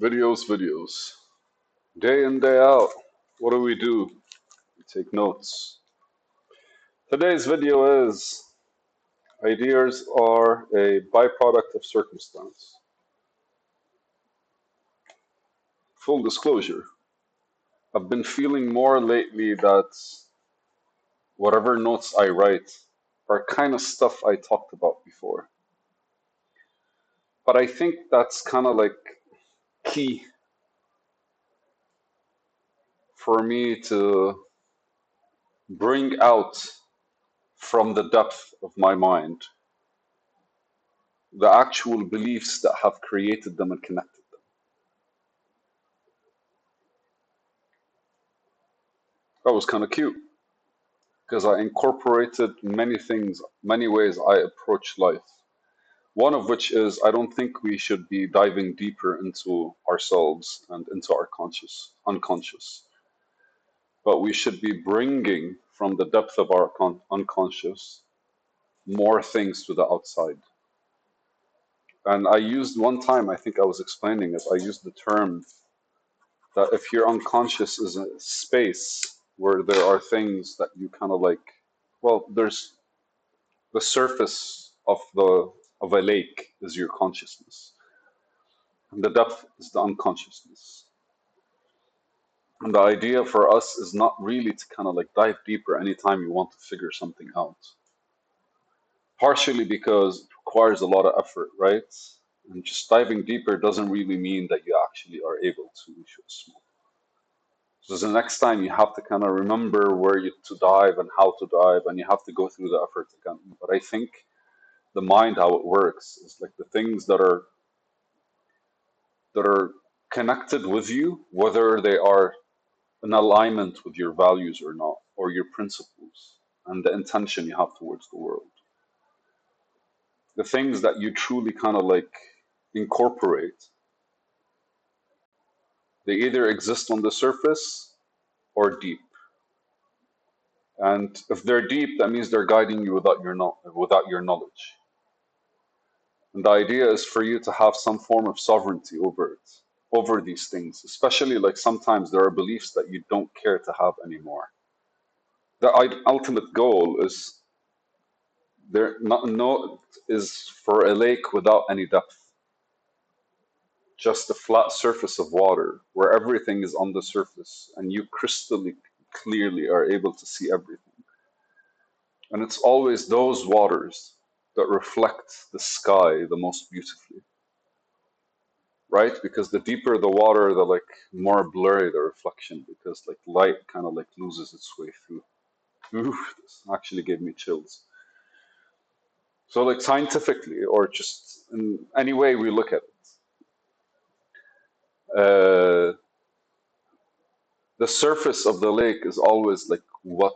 Videos. Day in, day out. What do? We take notes. Today's video is ideas are a byproduct of circumstance. Full disclosure, I've been feeling more lately that whatever notes I write are kind of stuff I talked about before. But I think that's kind of like key for me to bring out from the depth of my mind the actual beliefs that have created them and connected them. That was kind of cute because I incorporated many things, many ways I approach life. One of which is I don't think we should be diving deeper into ourselves and into our unconscious, but we should be bringing from the depth of our unconscious more things to the outside. And I used one time, I think I was explaining it, I used the term that if your unconscious is a space where there are things that you kind of like, well, there's the surface of a lake is your consciousness, and the depth is the unconsciousness. And the idea for us is not really to kind of like dive deeper anytime you want to figure something out. Partially because it requires a lot of effort, right? And just diving deeper doesn't really mean that you actually are able to reach a small. So the next time you have to kind of remember to dive and how to dive, and you have to go through the effort again. But I think the mind, how it works, is like the things that are connected with you, whether they are in alignment with your values or not, or your principles and the intention you have towards the world. The things that you truly kind of like incorporate, they either exist on the surface or deep. And if they're deep, that means they're guiding you without your knowledge. And the idea is for you to have some form of sovereignty over it, over these things, especially like sometimes there are beliefs that you don't care to have anymore. The ultimate goal is there not no is for a lake without any depth, just a flat surface of water where everything is on the surface and you crystal clearly are able to see everything. And it's always those waters that reflect the sky the most beautifully, right? Because the deeper the water, the like more blurry the reflection, because like light kind of like loses its way through. Ooh, this actually gave me chills. So like scientifically, or just in any way we look at it, the surface of the lake is always like what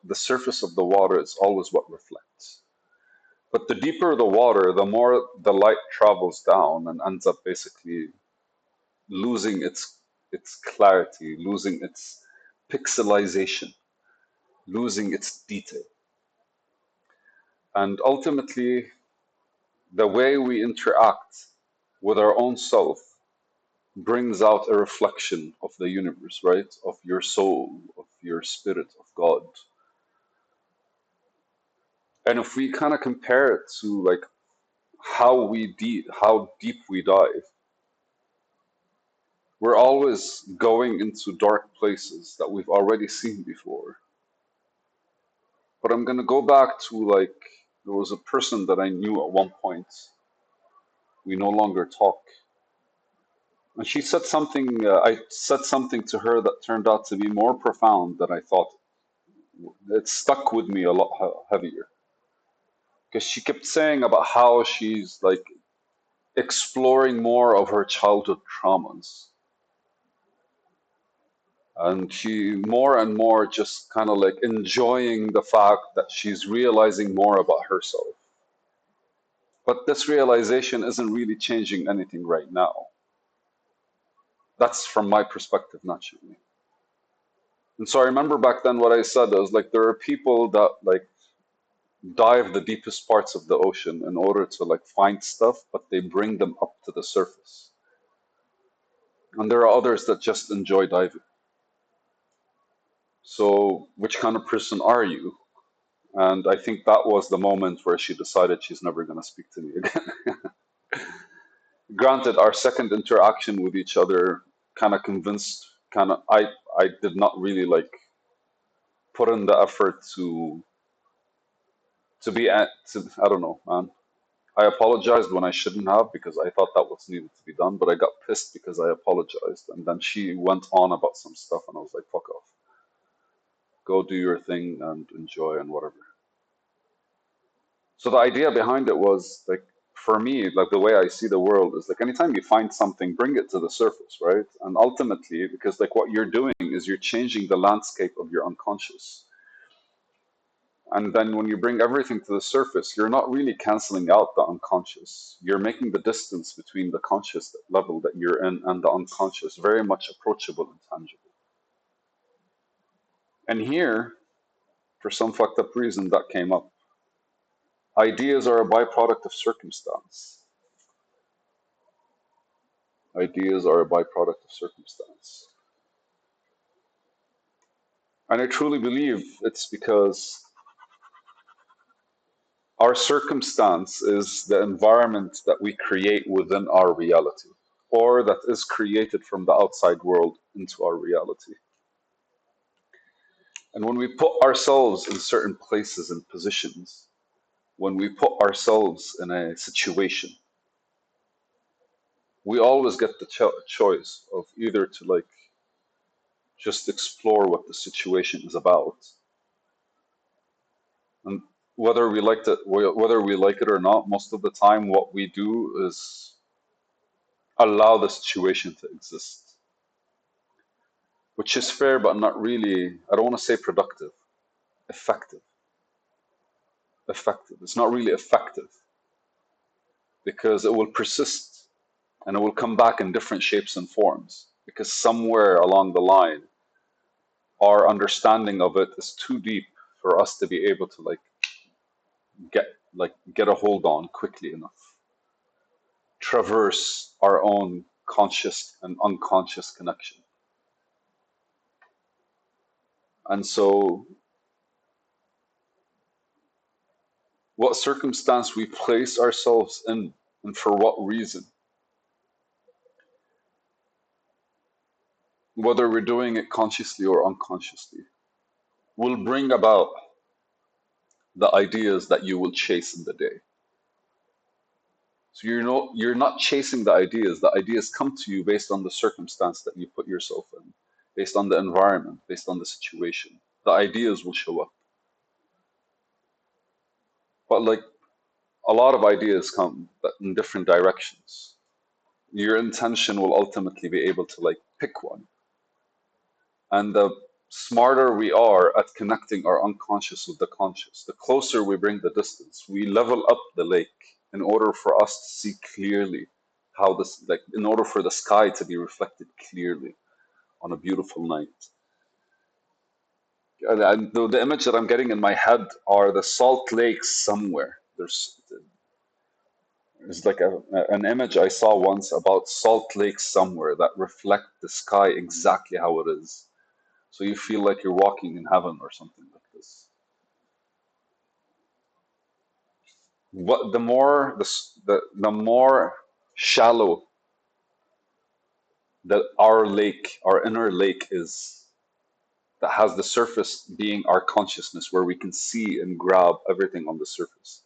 the surface of the water is always what reflects. But the deeper the water, the more the light travels down and ends up basically losing its clarity, losing its pixelization, losing its detail. And ultimately, the way we interact with our own self brings out a reflection of the universe, right? Of your soul, of your spirit, of God. And if we kind of compare it to like how deep we dive, we're always going into dark places that we've already seen before. But I'm gonna go back to like there was a person that I knew at one point. We no longer talk. And she said something, I said something to her that turned out to be more profound than I thought. It stuck with me a lot heavier. Because she kept saying about how she's like exploring more of her childhood traumas. And she more and more just kind of like enjoying the fact that she's realizing more about herself. But this realization isn't really changing anything right now. That's from my perspective, naturally. And so I remember back then what I said. I was like, there are people that like dive the deepest parts of the ocean in order to like find stuff, but they bring them up to the surface. and there are others that just enjoy diving. So, which kind of person are you? And I think that was the moment where she decided she's never going to speak to me again. Granted, our second interaction with each other kind of convinced, I did not really like put in the effort to be at, to, I don't know, man. I apologized when I shouldn't have because I thought that was needed to be done, but I got pissed because I apologized. And then she went on about some stuff, and I was like, fuck off. Go do your thing and enjoy and whatever. So the idea behind it was like, for me, like the way I see the world is like anytime you find something, bring it to the surface, right? And ultimately, because like what you're doing is you're changing the landscape of your unconscious. And then when you bring everything to the surface, you're not really canceling out the unconscious. You're making the distance between the conscious level that you're in and the unconscious very much approachable and tangible. And here, for some fucked up reason, that came up. Ideas are a byproduct of circumstance. Ideas are a byproduct of circumstance. And I truly believe it's because our circumstance is the environment that we create within our reality, or that is created from the outside world into our reality. And when we put ourselves in certain places and positions, when we put ourselves in a situation, we always get the choice of either to like just explore what the situation is about, and whether we like it or not, most of the time what we do is allow the situation to exist, which is fair but not really, I don't want to say productive, effective. Effective. It's not really effective because it will persist and it will come back in different shapes and forms because somewhere along the line our understanding of it is too deep for us to be able to get get a hold on quickly enough, traverse our own conscious and unconscious connection. And so, what circumstance we place ourselves in and for what reason, whether we're doing it consciously or unconsciously, will bring about the ideas that you will chase in the day. So you're not chasing the ideas. The ideas come to you based on the circumstance that you put yourself in, based on the environment, based on the situation. The ideas will show up. But like a lot of ideas come in different directions. Your intention will ultimately be able to like pick one. And the smarter we are at connecting our unconscious with the conscious, the closer we bring the distance, we level up the lake in order for us to see clearly how this, like, in order for the sky to be reflected clearly on a beautiful night. And the image that I'm getting in my head are the salt lakes somewhere. There's like an image I saw once about salt lakes somewhere that reflect the sky exactly how it is. So you feel like you're walking in heaven or something like this. What the more shallow that our lake, our inner lake is, that has the surface being our consciousness, where we can see and grab everything on the surface,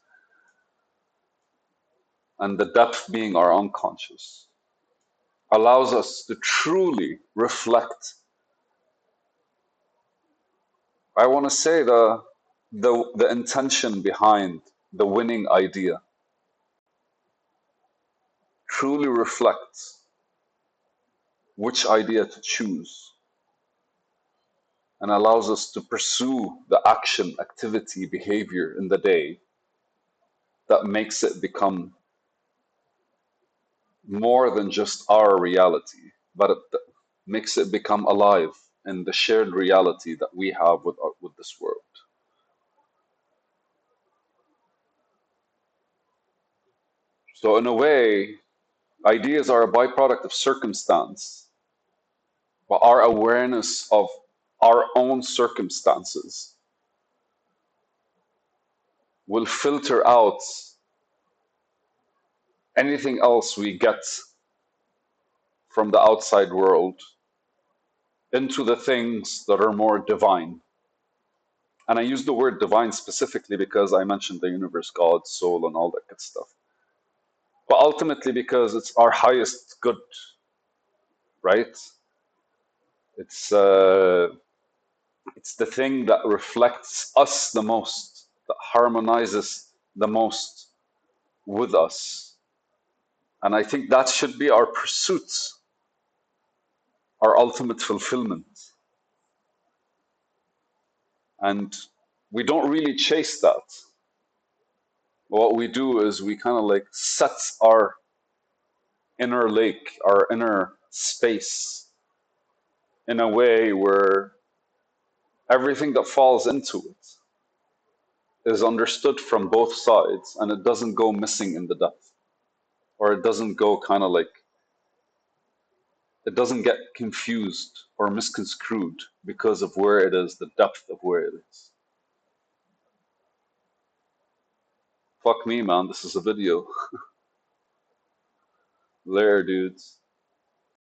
and the depth being our unconscious, allows us to truly reflect. I want to say the intention behind the winning idea, truly reflects which idea to choose, and allows us to pursue the action, activity, behavior in the day that makes it become more than just our reality, but it makes it become alive in the shared reality that we have with this world. So, in a way, ideas are a byproduct of circumstance, but our awareness of our own circumstances will filter out anything else we get from the outside world into the things that are more divine. And I use the word divine specifically because I mentioned the universe, God, soul, and all that good stuff. But ultimately because it's our highest good, right? It's uh, it's the thing that reflects us the most, that harmonizes the most with us. And I think that should be our pursuit, our ultimate fulfillment. And we don't really chase that. What we do is we kind of like set our inner lake, our inner space in a way where everything that falls into it is understood from both sides and it doesn't go missing in the depth, or it doesn't go kind of like, it doesn't get confused or misconstrued because of where it is, the depth of where it is. Fuck me, man, this is a video. There, dudes.